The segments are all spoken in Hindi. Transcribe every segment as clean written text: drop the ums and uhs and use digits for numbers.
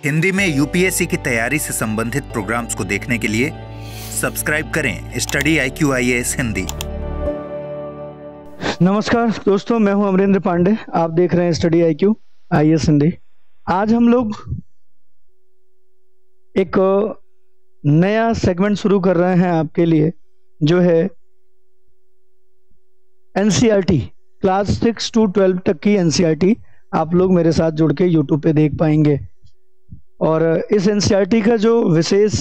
हिंदी में यूपीएससी की तैयारी से संबंधित प्रोग्राम्स को देखने के लिए सब्सक्राइब करें स्टडी IQ IAS हिंदी। नमस्कार दोस्तों, मैं हूं अमरेंद्र पांडे। आप देख रहे हैं स्टडी IQ IAS हिंदी। आज हम लोग एक नया सेगमेंट शुरू कर रहे हैं आपके लिए, जो है NCERT क्लास 6 to 12 तक की NCERT आप लोग मेरे साथ जुड़ के YouTube पे देख पाएंगे। और इस NCERT का जो विशेष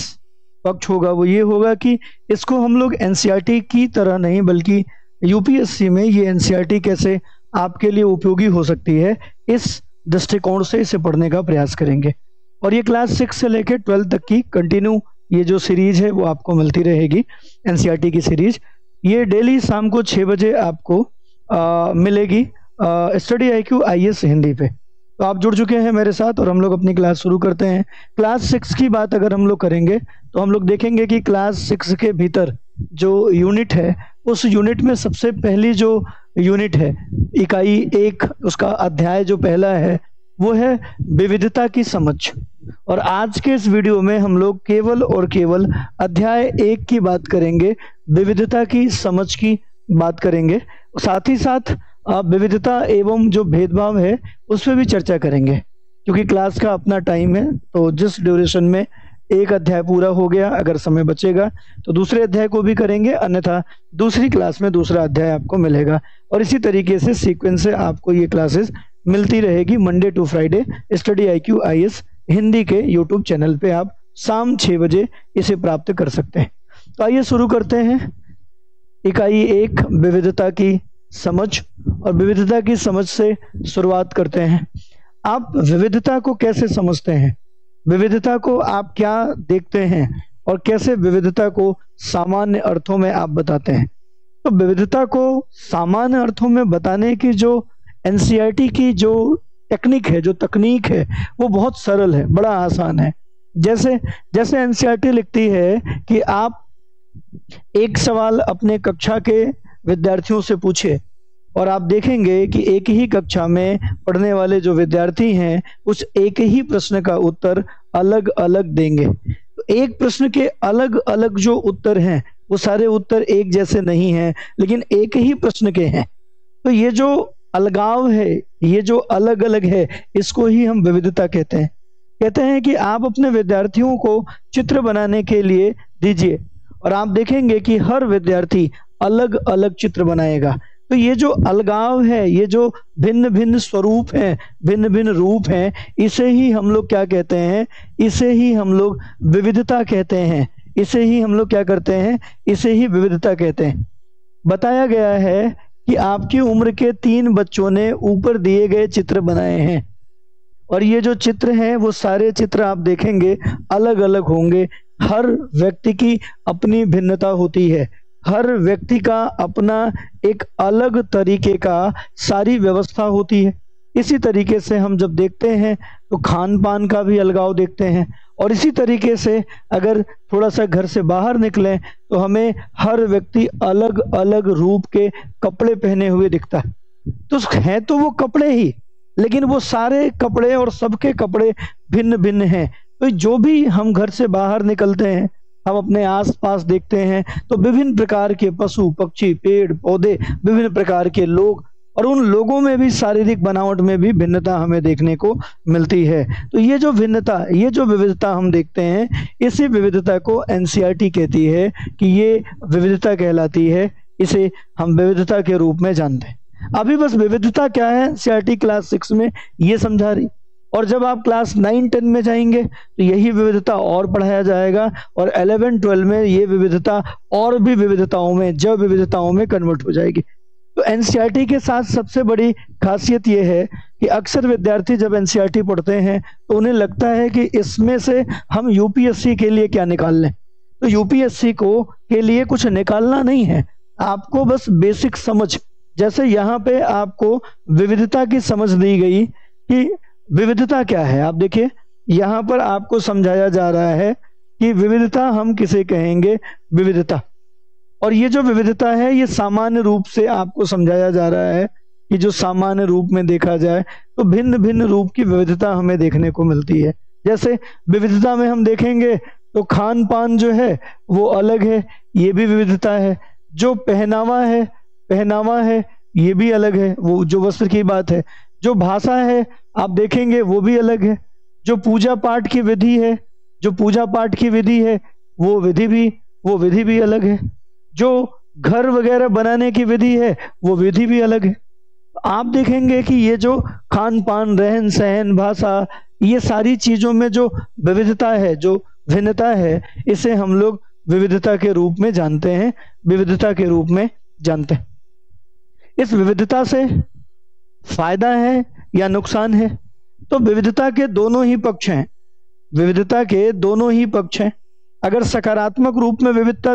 पक्ष होगा वो ये होगा कि इसको हम लोग NCERT की तरह नहीं बल्कि UPSC में ये NCERT कैसे आपके लिए उपयोगी हो सकती है, इस दृष्टिकोण से इसे पढ़ने का प्रयास करेंगे। और ये क्लास 6 से लेकर 12 तक की कंटिन्यू ये जो सीरीज है वो आपको मिलती रहेगी। NCERT की सीरीज ये डेली शाम को 6 बजे आपको मिलेगी स्टडी IQ IAS हिंदी पे। तो आप जुड़ चुके हैं मेरे साथ और हम लोग अपनी क्लास शुरू करते हैं। क्लास 6 की बात अगर हम लोग करेंगे तो हम लोग देखेंगे कि क्लास 6 के भीतर जो यूनिट है, उस यूनिट में सबसे पहली जो यूनिट है, इकाई 1, उसका अध्याय जो पहला है वो है विविधता की समझ। और आज के इस वीडियो में हम लोग केवल और केवल अध्याय 1 की बात करेंगे, विविधता की समझ की बात करेंगे। साथ ही साथ विविधता एवं जो भेदभाव है उस पर भी चर्चा करेंगे, क्योंकि क्लास का अपना टाइम है। तो जिस ड्यूरेशन में एक अध्याय पूरा हो गया, अगर समय बचेगा तो दूसरे अध्याय को भी करेंगे, अन्यथा दूसरी क्लास में दूसरा अध्याय आपको मिलेगा। और इसी तरीके से सीक्वेंस से आपको ये क्लासेस मिलती रहेगी Monday to Friday study IQ IAS Hindi के यूट्यूब चैनल पे। आप शाम 6 बजे इसे प्राप्त कर सकते हैं। तो आइए शुरू करते हैं। इकाई 1 विविधता की समझ, और विविधता की समझ से शुरुआत करते हैं। आप विविधता को कैसे समझते हैं, विविधता को आप क्या देखते हैं और कैसे विविधता को सामान्य अर्थों में आप बताते हैं। तो विविधता को सामान्य अर्थों में बताने की जो NCERT की जो टेक्निक है, जो तकनीक है, वो बहुत सरल है, बड़ा आसान है। जैसे NCERT लिखती है कि आप एक सवाल अपने कक्षा के विद्यार्थियों से पूछे और आप देखेंगे कि एक ही कक्षा में पढ़ने वाले जो विद्यार्थी हैं उस एक ही प्रश्न का उत्तर अलग अलग देंगे। तो एक प्रश्न के अलग अलग जो उत्तर हैं वो सारे उत्तर एक जैसे नहीं हैं, लेकिन एक ही प्रश्न के हैं। तो ये जो अलगाव है, ये जो अलग अलग है, इसको ही हम विविधता कहते हैं। कहते हैं कि आप अपने विद्यार्थियों को चित्र बनाने के लिए दीजिए और आप देखेंगे कि हर विद्यार्थी अलग अलग चित्र बनाएगा। तो ये जो अलगाव है, ये जो भिन्न भिन्न स्वरूप हैं, भिन्न भिन्न रूप हैं, इसे ही हम लोग क्या कहते हैं, इसे ही हम लोग विविधता कहते हैं। इसे ही हम लोग क्या करते हैं, इसे ही विविधता कहते हैं। बताया गया है कि आपकी उम्र के 3 बच्चों ने ऊपर दिए गए चित्र बनाए हैं और ये जो चित्र हैं वो सारे चित्र आप देखेंगे अलग अलग होंगे। हर व्यक्ति की अपनी भिन्नता होती है, हर व्यक्ति का अपना एक अलग तरीके का सारी व्यवस्था होती है। इसी तरीके से हम जब देखते हैं तो खान पान का भी अलगाव देखते हैं। और इसी तरीके से अगर थोड़ा सा घर से बाहर निकलें तो हमें हर व्यक्ति अलग अलग रूप के कपड़े पहने हुए दिखता है। तो हैं तो वो कपड़े ही, लेकिन वो सारे कपड़े और सबके कपड़े भिन्न भिन्न हैं। तो जो भी हम घर से बाहर निकलते हैं, हम अपने आसपास देखते हैं तो विभिन्न प्रकार के पशु पक्षी, पेड़ पौधे, विभिन्न प्रकार के लोग, और उन लोगों में भी शारीरिक बनावट में भी भिन्नता हमें देखने को मिलती है। तो ये जो भिन्नता, ये जो विविधता हम देखते हैं, इसी विविधता को NCERT कहती है कि ये विविधता कहलाती है। इसे हम विविधता के रूप में जानते हैं। अभी बस विविधता क्या है NCERT क्लास 6 में ये समझा रही, और जब आप क्लास 9-10 में जाएंगे तो यही विविधता और पढ़ाया जाएगा, और 11-12 में ये विविधता और भी विविधताओं में, जैव विविधताओं में कन्वर्ट हो जाएगी। तो NCERT के साथ सबसे बड़ी खासियत ये है कि अक्सर विद्यार्थी जब NCERT पढ़ते हैं तो उन्हें लगता है कि इसमें से हम UPSC के लिए क्या निकाल लें। तो UPSC को के लिए कुछ निकालना नहीं है, आपको बस बेसिक समझ, जैसे यहाँ पे आपको विविधता की समझ दी गई कि विविधता क्या है। आप देखिए यहाँ पर आपको समझाया जा रहा है कि विविधता हम किसे कहेंगे, विविधता। और ये जो विविधता है ये सामान्य रूप से आपको समझाया जा रहा है कि जो सामान्य रूप में देखा जाए तो भिन्न भिन्न रूप की विविधता हमें देखने को मिलती है। जैसे विविधता में हम देखेंगे तो खान पान जो है वो अलग है, ये भी विविधता है। जो पहनावा है ये भी अलग है, वो जो वस्त्र की बात है। जो भाषा है आप देखेंगे वो भी अलग है। जो पूजा पाठ की विधि है, वो विधि भी अलग है। जो घर वगैरह बनाने की विधि है वो विधि भी अलग है। आप देखेंगे कि ये जो खान पान, रहन सहन, भाषा, ये सारी चीजों में जो विविधता है, जो भिन्नता है, इसे हम लोग विविधता के रूप में जानते हैं, इस विविधता से फायदा है या नुकसान है? तो विविधता के दोनों ही पक्ष हैं। अगर सकारात्मक रूप में विविधता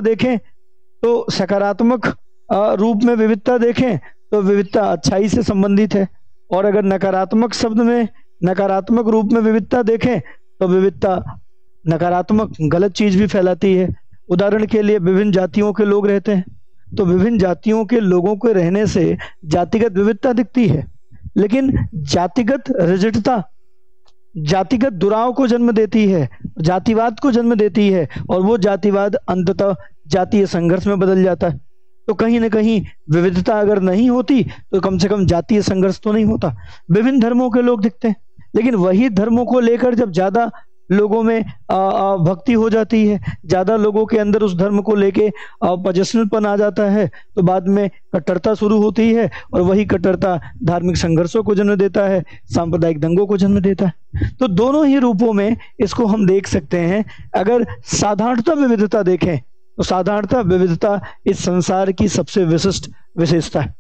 देखें तो विविधता अच्छाई से संबंधित है, और अगर नकारात्मक रूप में विविधता देखें तो विविधता नकारात्मक गलत चीज भी फैलाती है। उदाहरण के लिए विभिन्न जातियों के लोग रहते हैं, तो विभिन्न जातियों के लोगों के रहने से जातिगत विविधता दिखती है, लेकिन जातिगत रिजिडता जातिगत दुराव को जन्म देती है, जातिवाद को जन्म देती है, और वो जातिवाद अंततः जातीय संघर्ष में बदल जाता है। तो कहीं ना कहीं विविधता अगर नहीं होती तो कम से कम जातीय संघर्ष तो नहीं होता। विभिन्न धर्मों के लोग दिखते हैं, लेकिन वही धर्मों को लेकर जब ज्यादा लोगों में भक्ति हो जाती है, ज्यादा लोगों के अंदर उस धर्म को लेके पजेशनपन आ जाता है, तो बाद में कट्टरता शुरू होती है, और वही कट्टरता धार्मिक संघर्षों को जन्म देता है, सांप्रदायिक दंगों को जन्म देता है। तो दोनों ही रूपों में इसको हम देख सकते हैं। अगर साधारणता विविधता देखें तो साधारणता विविधता इस संसार की सबसे विशिष्ट विशेषता है।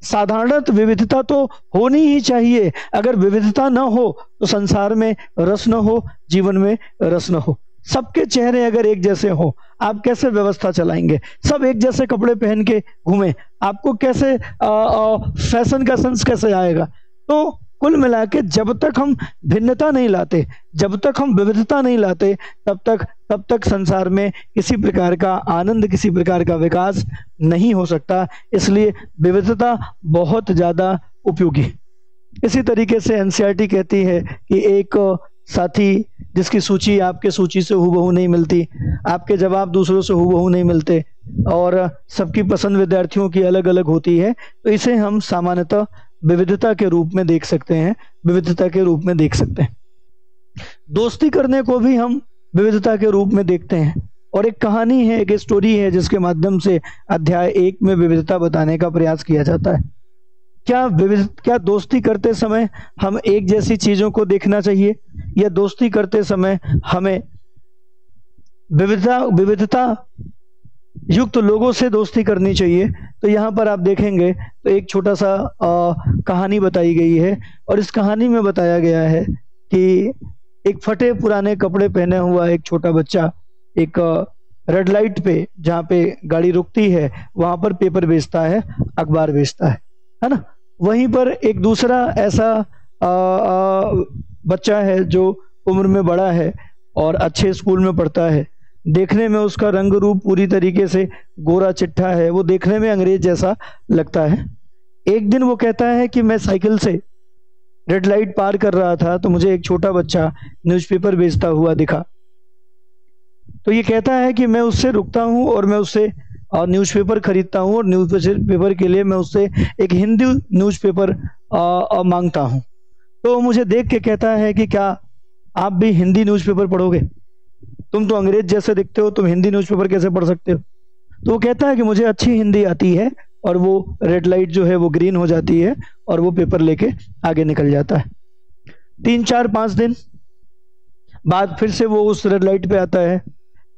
साधारण विविधता तो होनी ही चाहिए। अगर विविधता न हो तो संसार में रस न हो, जीवन में रस न हो। सबके चेहरे अगर एक जैसे हो, आप कैसे व्यवस्था चलाएंगे? सब एक जैसे कपड़े पहन के घूमें, आपको कैसे फैशन का सेंस कैसे आएगा? तो कुल मिला के जब तक हम भिन्नता नहीं लाते, जब तक हम विविधता नहीं लाते, तब तक संसार में किसी प्रकार का आनंद, किसी प्रकार का विकास नहीं हो सकता। इसलिए विविधता बहुत ज्यादा उपयोगी। इसी तरीके से एनसीईआरटी कहती है कि एक साथी जिसकी सूची आपके सूची से हूबहू नहीं मिलती, आपके जवाब दूसरों से हूबहू नहीं मिलते, और सबकी पसंद विद्यार्थियों की अलग अलग होती है, तो इसे हम सामान्यतः विविधता के रूप में देख सकते हैं, दोस्ती करने को भी हम विविधता के रूप में देखते हैं। और एक कहानी है, एक स्टोरी है, जिसके माध्यम से अध्याय 1 में विविधता बताने का प्रयास किया जाता है। क्या दोस्ती करते समय हम एक जैसी चीजों को देखना चाहिए, या दोस्ती करते समय हमें विविधता युक्त लोगों से दोस्ती करनी चाहिए? तो यहाँ पर आप देखेंगे तो एक छोटा सा कहानी बताई गई है, और इस कहानी में बताया गया है कि एक फटे पुराने कपड़े पहने हुआ एक छोटा बच्चा एक रेड लाइट पे, जहाँ पे गाड़ी रुकती है, वहां पर पेपर बेचता है, अखबार बेचता है ना। वहीं पर एक दूसरा ऐसा बच्चा है जो उम्र में बड़ा है और अच्छे स्कूल में पढ़ता है। देखने में उसका रंग रूप पूरी तरीके से गोरा चिट्ठा है, वो देखने में अंग्रेज जैसा लगता है। एक दिन वो कहता है कि मैं साइकिल से रेड लाइट पार कर रहा था तो मुझे एक छोटा बच्चा न्यूज़पेपर बेचता हुआ दिखा। तो ये कहता है कि मैं उससे रुकता हूँ और मैं उससे न्यूज़पेपर खरीदता हूँ, और न्यूज़पेपर के लिए मैं उससे एक हिंदी न्यूज़पेपर मांगता हूँ। तो मुझे देख के कहता है कि क्या आप भी हिंदी न्यूज़पेपर पढ़ोगे? तुम तो अंग्रेज जैसे दिखते हो, तुम हिंदी न्यूज़पेपर कैसे पढ़ सकते हो? तो वो कहता है कि मुझे अच्छी हिंदी आती है, और वो रेड लाइट जो है वो ग्रीन हो जाती है और वो पेपर लेके आगे निकल जाता है। 3, 4, 5 दिन बाद फिर से वो उस रेड लाइट पे आता है,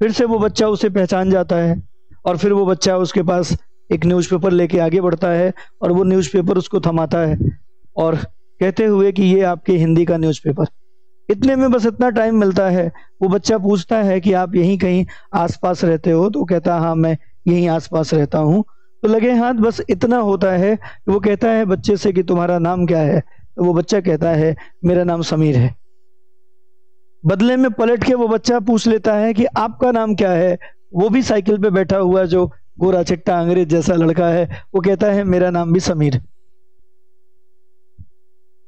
फिर से वो बच्चा उसे पहचान जाता है, और फिर वो बच्चा उसके पास एक न्यूज़पेपर लेके आगे बढ़ता है, और वो न्यूज़पेपर उसको थमाता है और कहते हुए कि ये आपके हिंदी का न्यूज़पेपर। इतने में बस इतना टाइम मिलता है, वो बच्चा पूछता है कि आप यहीं कहीं आसपास रहते हो? तो कहता हाँ मैं यहीं आसपास रहता हूँ। तो लगे हाथ बस इतना होता है। वो कहता है बच्चे से कि तुम्हारा नाम क्या है? तो वो बच्चा कहता है मेरा नाम समीर है। बदले में पलट के वो बच्चा पूछ लेता है कि आपका नाम क्या है? वो भी साइकिल पे बैठा हुआ जो गोरा चिट्टा अंग्रेज जैसा लड़का है, वो कहता है मेरा नाम भी समीर।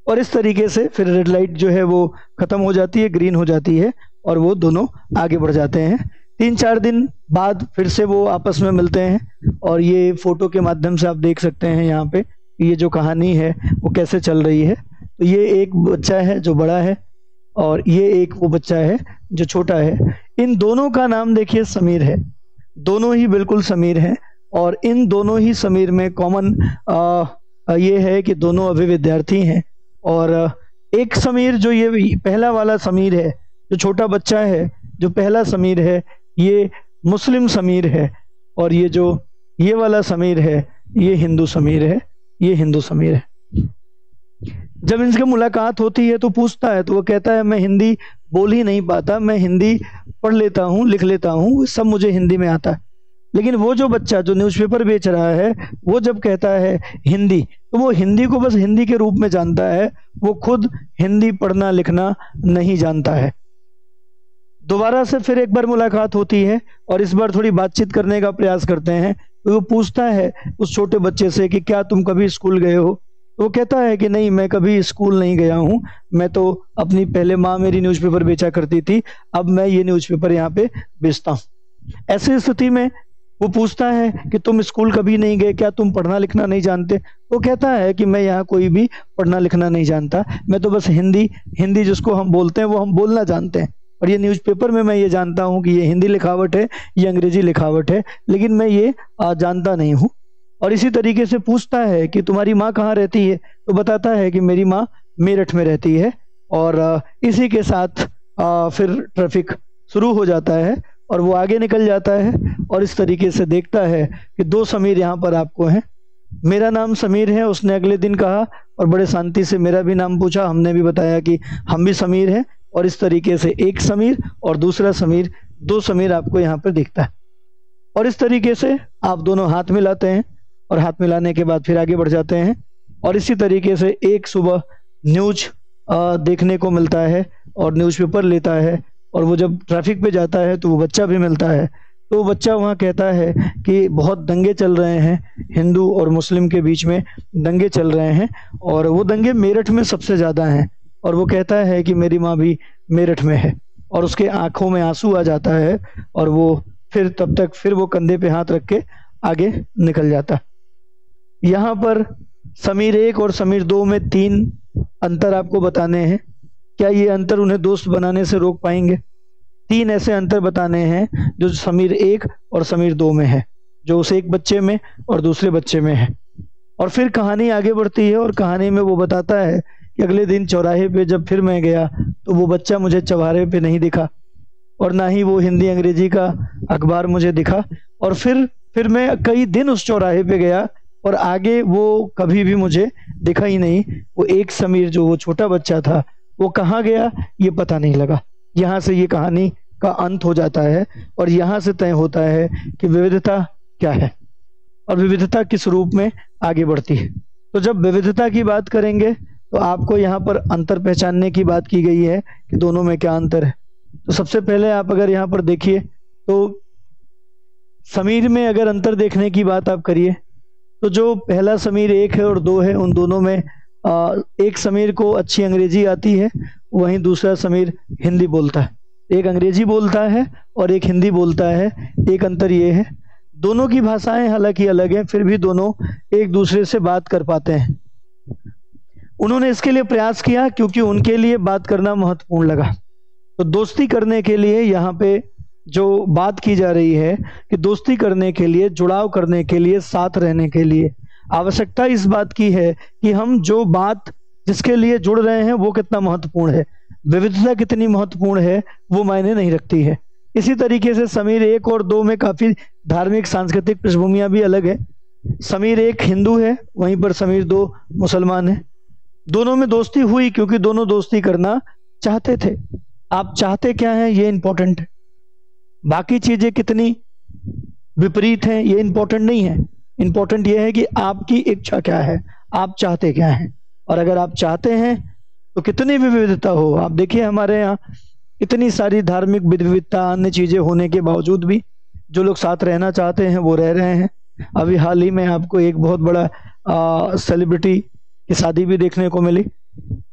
और इस तरीके से फिर रेड लाइट जो है वो खत्म हो जाती है, ग्रीन हो जाती है और वो दोनों आगे बढ़ जाते हैं। 3-4 दिन बाद फिर से वो आपस में मिलते हैं और ये फोटो के माध्यम से आप देख सकते हैं यहाँ पे ये जो कहानी है वो कैसे चल रही है। तो ये एक बच्चा है जो बड़ा है और ये एक वो बच्चा है जो छोटा है। इन दोनों का नाम देखिए समीर है, दोनों ही बिल्कुल समीर हैं और इन दोनों ही समीर में कॉमन ये है कि दोनों अभी विद्यार्थी हैं। और एक समीर जो ये पहला वाला समीर है, जो छोटा बच्चा है, जो पहला समीर है, ये मुस्लिम समीर है और ये जो ये वाला समीर है ये हिंदू समीर है, ये हिंदू समीर है। जब इनसे मुलाकात होती है तो पूछता है, तो वो कहता है मैं हिंदी बोल ही नहीं पाता, मैं हिंदी पढ़ लेता हूँ, लिख लेता हूँ, सब मुझे हिंदी में आता है। लेकिन वो जो बच्चा जो न्यूज़पेपर बेच रहा है वो जब कहता है हिंदी, तो वो हिंदी को बस हिंदी के रूप में जानता है, वो खुद हिंदी पढ़ना लिखना नहीं जानता है। दोबारा से फिर एक बार मुलाकात होती है और इस बार थोड़ी बातचीत करने का प्रयास करते हैं। तो वो पूछता है उस छोटे बच्चे से कि क्या तुम कभी स्कूल गए हो? तो वो कहता है कि नहीं, मैं कभी स्कूल नहीं गया हूँ, मैं तो अपनी पहले माँ मेरी न्यूज़पेपर बेचा करती थी, अब मैं ये न्यूज़पेपर यहाँ पे बेचता हूँ। ऐसी स्थिति में वो पूछता है कि तुम स्कूल कभी नहीं गए, क्या तुम पढ़ना लिखना नहीं जानते? वो कहता है कि मैं यहाँ कोई भी पढ़ना लिखना नहीं जानता, मैं तो बस हिंदी जिसको हम बोलते हैं वो हम बोलना जानते हैं, और ये न्यूज़पेपर में मैं ये जानता हूँ कि ये हिंदी लिखावट है, ये अंग्रेजी लिखावट है, लेकिन मैं ये जानता नहीं हूँ। और इसी तरीके से पूछता है कि तुम्हारी माँ कहाँ रहती है? तो बताता है कि मेरी माँ मेरठ में रहती है। और इसी के साथ फिर ट्रैफिक शुरू हो जाता है और वो आगे निकल जाता है और इस तरीके से देखता है कि 2 समीर यहाँ पर आपको हैं। मेरा नाम समीर है, उसने अगले दिन कहा और बड़े शांति से मेरा भी नाम पूछा, हमने भी बताया कि हम भी समीर हैं। और इस तरीके से एक समीर और दूसरा समीर, 2 समीर आपको यहाँ पर दिखता है। और इस तरीके से आप दोनों हाथ मिलाते हैं और हाथ मिलाने के बाद फिर आगे बढ़ जाते हैं। और इसी तरीके से एक सुबह न्यूज देखने को मिलता है और न्यूज़पेपर लेता है और वो जब ट्रैफिक पे जाता है तो वो बच्चा भी मिलता है। तो वो बच्चा वहाँ कहता है कि बहुत दंगे चल रहे हैं, हिंदू और मुस्लिम के बीच में दंगे चल रहे हैं और वो दंगे मेरठ में सबसे ज़्यादा हैं। और वो कहता है कि मेरी माँ भी मेरठ में है और उसके आंखों में आंसू आ जाता है और वो फिर तब तक फिर वो कंधे पे हाथ रख के आगे निकल जाता। यहाँ पर समीर 1 और समीर 2 में 3 अंतर आपको बताने हैं। क्या ये अंतर उन्हें दोस्त बनाने से रोक पाएंगे? 3 ऐसे अंतर बताने हैं जो समीर 1 और समीर 2 में है, जो उस एक बच्चे में और दूसरे बच्चे में है। और फिर कहानी आगे बढ़ती है और कहानी में वो बताता है कि अगले दिन चौराहे पे जब फिर मैं गया तो वो बच्चा मुझे चौराहे पे नहीं दिखा और ना ही वो हिंदी अंग्रेजी का अखबार मुझे दिखा। और फिर मैं कई दिन उस चौराहे पे गया और आगे वो कभी भी मुझे दिखा ही नहीं। वो एक समीर जो वो छोटा बच्चा था वो कहाँ गया ये पता नहीं लगा। यहाँ से ये कहानी का अंत हो जाता है और यहाँ से तय होता है कि विविधता क्या है और विविधता किस रूप में आगे बढ़ती है। तो जब विविधता की बात करेंगे तो आपको यहाँ पर अंतर पहचानने की बात की गई है कि दोनों में क्या अंतर है। तो सबसे पहले आप अगर यहाँ पर देखिए तो समीर में अगर अंतर देखने की बात आप करिए तो जो पहला समीर 1 है और 2 है, उन दोनों में एक समीर को अच्छी अंग्रेजी आती है, वहीं दूसरा समीर हिंदी बोलता है। एक अंग्रेजी बोलता है और एक हिंदी बोलता है। एक अंतर ये है, दोनों की भाषाएं हालांकि अलग हैं, फिर भी दोनों एक दूसरे से बात कर पाते हैं। उन्होंने इसके लिए प्रयास किया क्योंकि उनके लिए बात करना महत्वपूर्ण लगा। तो दोस्ती करने के लिए यहाँ पे जो बात की जा रही है कि दोस्ती करने के लिए, जुड़ाव करने के लिए, साथ रहने के लिए आवश्यकता इस बात की है कि हम जो बात जिसके लिए जुड़ रहे हैं वो कितना महत्वपूर्ण है, विविधता कितनी महत्वपूर्ण है वो मायने नहीं रखती है। इसी तरीके से समीर 1 और 2 में काफी धार्मिक सांस्कृतिक पृष्ठभूमियां भी अलग है। समीर 1 हिंदू है, वहीं पर समीर 2 मुसलमान है। दोनों में दोस्ती हुई क्योंकि दोनों दोस्ती करना चाहते थे। आप चाहते क्या हैं ये इंपॉर्टेंट है, बाकी चीजें कितनी विपरीत हैं ये इंपॉर्टेंट नहीं है। इंपॉर्टेंट ये है कि आपकी इच्छा क्या है, आप चाहते क्या हैं। और अगर आप चाहते हैं तो कितनी भी विविधता हो, आप देखिए हमारे यहाँ इतनी सारी धार्मिक विविधता, अन्य चीजें होने के बावजूद भी जो लोग साथ रहना चाहते हैं वो रह रहे हैं। अभी हाल ही में आपको एक बहुत बड़ा सेलिब्रिटी की शादी भी देखने को मिली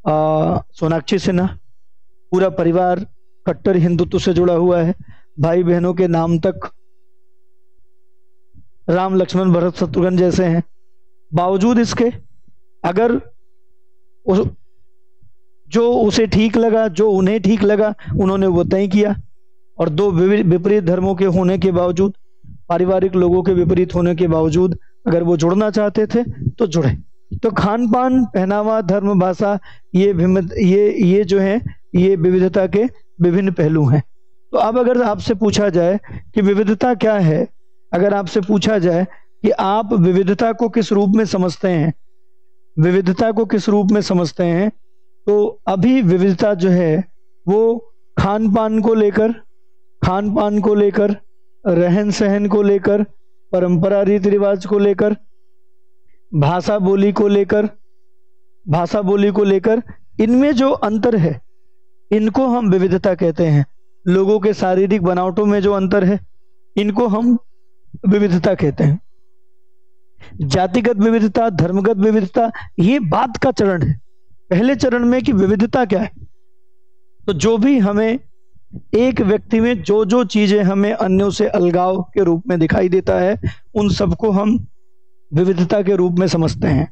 सोनाक्षी सिन्हा, पूरा परिवार कट्टर हिंदुत्व से जुड़ा हुआ है, भाई बहनों के नाम तक राम लक्ष्मण भरत शत्रुघ्न जैसे हैं। बावजूद इसके अगर जो उसे ठीक लगा, जो उन्हें ठीक लगा, उन्होंने वो तय किया। और दो विपरीत धर्मों के होने के बावजूद, पारिवारिक लोगों के विपरीत होने के बावजूद अगर वो जुड़ना चाहते थे तो जुड़े। तो खान पान, पहनावा, धर्म, भाषा, ये जो है ये विविधता के विभिन्न पहलू हैं। तो अब अगर आपसे पूछा जाए कि विविधता क्या है, अगर आपसे पूछा जाए कि आप विविधता को किस रूप में समझते हैं, विविधता को किस रूप में समझते हैं, तो अभी विविधता जो है वो खान पान को लेकर, रहन सहन को लेकर, परंपरा रीति रिवाज को लेकर, भाषा बोली को लेकर इनमें जो अंतर है इनको हम विविधता कहते हैं। लोगों के शारीरिक बनावटों में जो अंतर है इनको हम विविधता कहते हैं। जातिगत विविधता, धर्मगत विविधता, ये बात का चरण है। पहले चरण में कि विविधता क्या है, तो जो भी हमें एक व्यक्ति में जो चीजें हमें अन्यों से अलगाव के रूप में दिखाई देता है उन सबको हम विविधता के रूप में समझते हैं।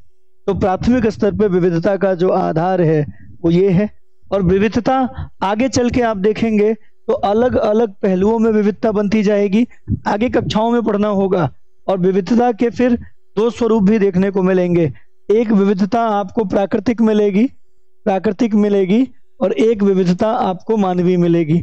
तो प्राथमिक स्तर पर विविधता का जो आधार है वो ये है। और विविधता आगे चल के आप देखेंगे तो अलग अलग पहलुओं में विविधता बनती जाएगी, आगे कक्षाओं में पढ़ना होगा। और विविधता के फिर दो स्वरूप भी देखने को मिलेंगे। एक विविधता आपको प्राकृतिक मिलेगी और एक विविधता आपको मानवीय मिलेगी।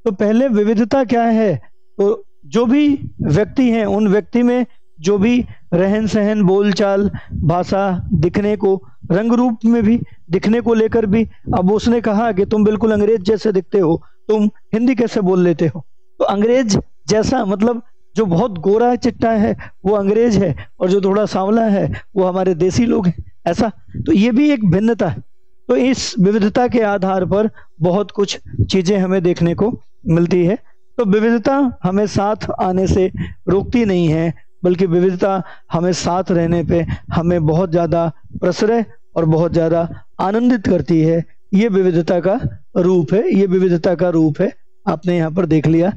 तो पहले विविधता क्या है, तो जो भी व्यक्ति हैं उन व्यक्ति में जो भी रहन सहन, बोलचाल, भाषा, दिखने को, रंग रूप में भी, दिखने को लेकर भी। अब उसने कहा कि तुम बिल्कुल अंग्रेज जैसे दिखते हो, तुम हिंदी कैसे बोल लेते हो। तो अंग्रेज जैसा मतलब जो बहुत गोरा चिट्टा है वो अंग्रेज है और जो थोड़ा सांवला है वो हमारे देसी लोग हैं, ऐसा। तो ये भी एक भिन्नता है। तो इस विविधता के आधार पर बहुत कुछ चीजें हमें देखने को मिलती है। तो विविधता हमें साथ आने से रोकती नहीं है, बल्कि विविधता हमें साथ रहने पे हमें बहुत ज्यादा प्रसरय और बहुत ज्यादा आनंदित करती है। ये विविधता का रूप है, आपने यहाँ पर देख लिया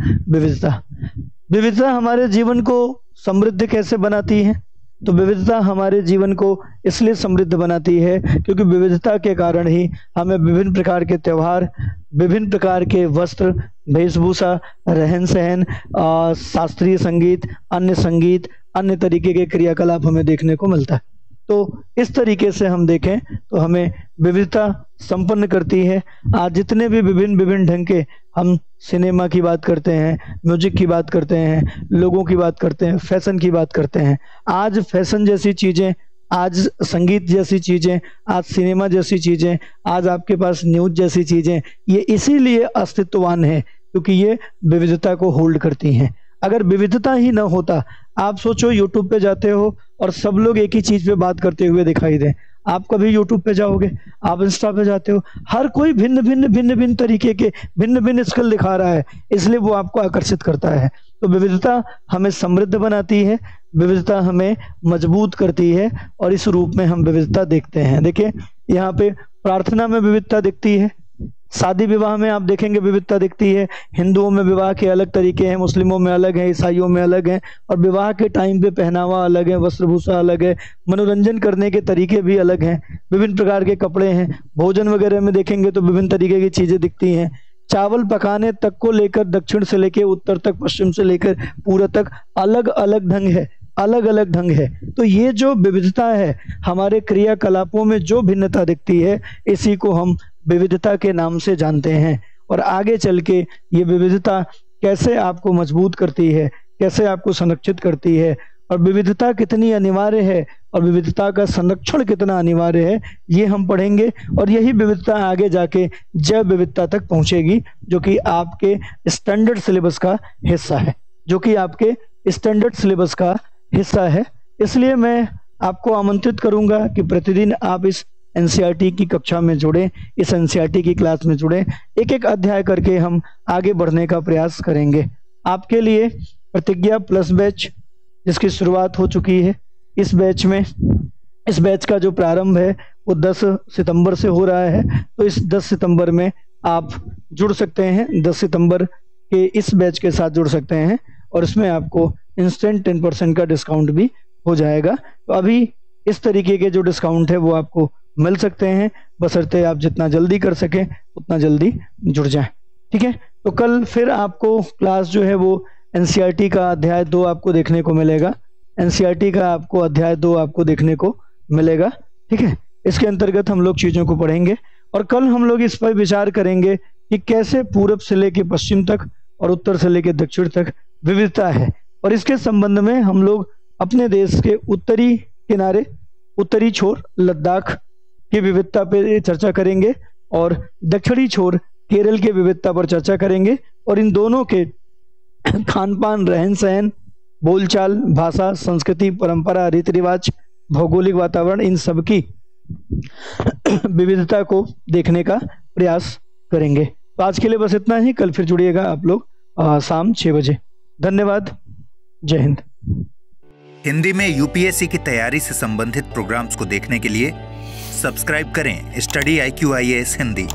विविधता हमारे जीवन को समृद्ध कैसे बनाती है। तो विविधता हमारे जीवन को इसलिए समृद्ध बनाती है क्योंकि विविधता के कारण ही हमें विभिन्न प्रकार के त्योहार, विभिन्न प्रकार के वस्त्र, वेशभूषा, रहन सहन, शास्त्रीय संगीत, अन्य तरीके के क्रियाकलाप हमें देखने को मिलता है। तो इस तरीके से हम देखें तो हमें विविधता संपन्न करती है। आज जितने भी विभिन्न ढंग के हम सिनेमा की बात करते हैं, म्यूजिक की बात करते हैं, लोगों की बात करते हैं, फैशन की बात करते हैं। आज फैशन जैसी चीजें, आज संगीत जैसी चीजें, आज सिनेमा जैसी चीजें, आज आपके पास न्यूज जैसी चीजें, ये इसीलिए अस्तित्ववान है क्योंकि ये विविधता को होल्ड करती हैं। अगर विविधता ही न होता, आप सोचो यूट्यूब पे जाते हो और सब लोग एक ही चीज पे बात करते हुए दिखाई दे, आप कभी यूट्यूब पे जाओगे, आप इंस्टा पे जाते हो, हर कोई भिन्न तरीके के भिन्न स्किल दिखा रहा है, इसलिए वो आपको आकर्षित करता है। तो विविधता हमें समृद्ध बनाती है, विविधता हमें मजबूत करती है और इस रूप में हम विविधता देखते हैं। देखिए यहाँ पे प्रार्थना में विविधता दिखती है, शादी विवाह में आप देखेंगे विविधता दिखती है। हिंदुओं में विवाह के अलग तरीके हैं, मुस्लिमों में अलग हैं, ईसाइयों में अलग हैं, और विवाह के टाइम पे पहनावा अलग है, वस्त्रभूषा अलग है, मनोरंजन करने के तरीके भी अलग हैं, विभिन्न प्रकार के कपड़े हैं। भोजन वगैरह में देखेंगे तो विभिन्न तरीके की चीजें दिखती हैं। चावल पकाने तक को लेकर दक्षिण से लेकर उत्तर तक, पश्चिम से लेकर पूर्व तक अलग अलग ढंग है। तो ये जो विविधता है, हमारे क्रियाकलापों में जो भिन्नता दिखती है, इसी को हम विविधता के नाम से जानते हैं। और आगे चल के ये विविधता कैसे आपको मजबूत करती है, कैसे आपको संरक्षित करती है, और विविधता कितनी अनिवार्य है और विविधता का संरक्षण कितना अनिवार्य है, ये हम पढ़ेंगे। और यही विविधता आगे जाके जैव विविधता तक पहुंचेगी, जो कि आपके स्टैंडर्ड सिलेबस का हिस्सा है। इसलिए मैं आपको आमंत्रित करूंगा कि प्रतिदिन आप इस एनसीईआरटी की कक्षा में जुड़ें, इस एनसीईआरटी की क्लास में जुड़ें। एक एक अध्याय करके हम आगे बढ़ने का प्रयास करेंगे। आपके लिए प्रतिज्ञा प्लस बैच जिसकी शुरुआत हो चुकी है, इस बैच का जो प्रारंभ है वो 10 सितंबर से हो रहा है। तो इस 10 सितंबर में आप जुड़ सकते हैं, 10 सितंबर के इस बैच के साथ जुड़ सकते हैं और इसमें आपको इंस्टेंट 10% का डिस्काउंट भी हो जाएगा। तो अभी इस तरीके के जो डिस्काउंट है वो आपको मिल सकते हैं, बशर्ते आप जितना जल्दी कर सकें उतना जल्दी जुड़ जाएं। ठीक है, तो कल फिर आपको क्लास जो है वो एनसीईआरटी का अध्याय 2 आपको देखने को मिलेगा। एनसीईआरटी का आपको अध्याय 2 आपको देखने को मिलेगा। ठीक है, इसके अंतर्गत हम लोग चीज़ों को पढ़ेंगे और कल हम लोग इस पर विचार करेंगे कि कैसे पूरब से लेकर पश्चिम तक और उत्तर से लेकर दक्षिण तक विविधता है, और इसके संबंध में हम लोग अपने देश के उत्तरी किनारे, उत्तरी छोर लद्दाख की विविधता पे चर्चा करेंगे और दक्षिणी छोर केरल के विविधता पर चर्चा करेंगे, और इन दोनों के खान पान, रहन सहन, बोलचाल, भाषा, संस्कृति, परंपरा, रीति रिवाज, भौगोलिक वातावरण, इन सब की विविधता को देखने का प्रयास करेंगे। तो आज के लिए बस इतना ही। कल फिर जुड़िएगा आप लोग शाम 6 बजे। धन्यवाद। जय हिंद। हिंदी में यूपीएससी की तैयारी से संबंधित प्रोग्राम्स को देखने के लिए सब्सक्राइब करें स्टडी IQ IAS हिंदी।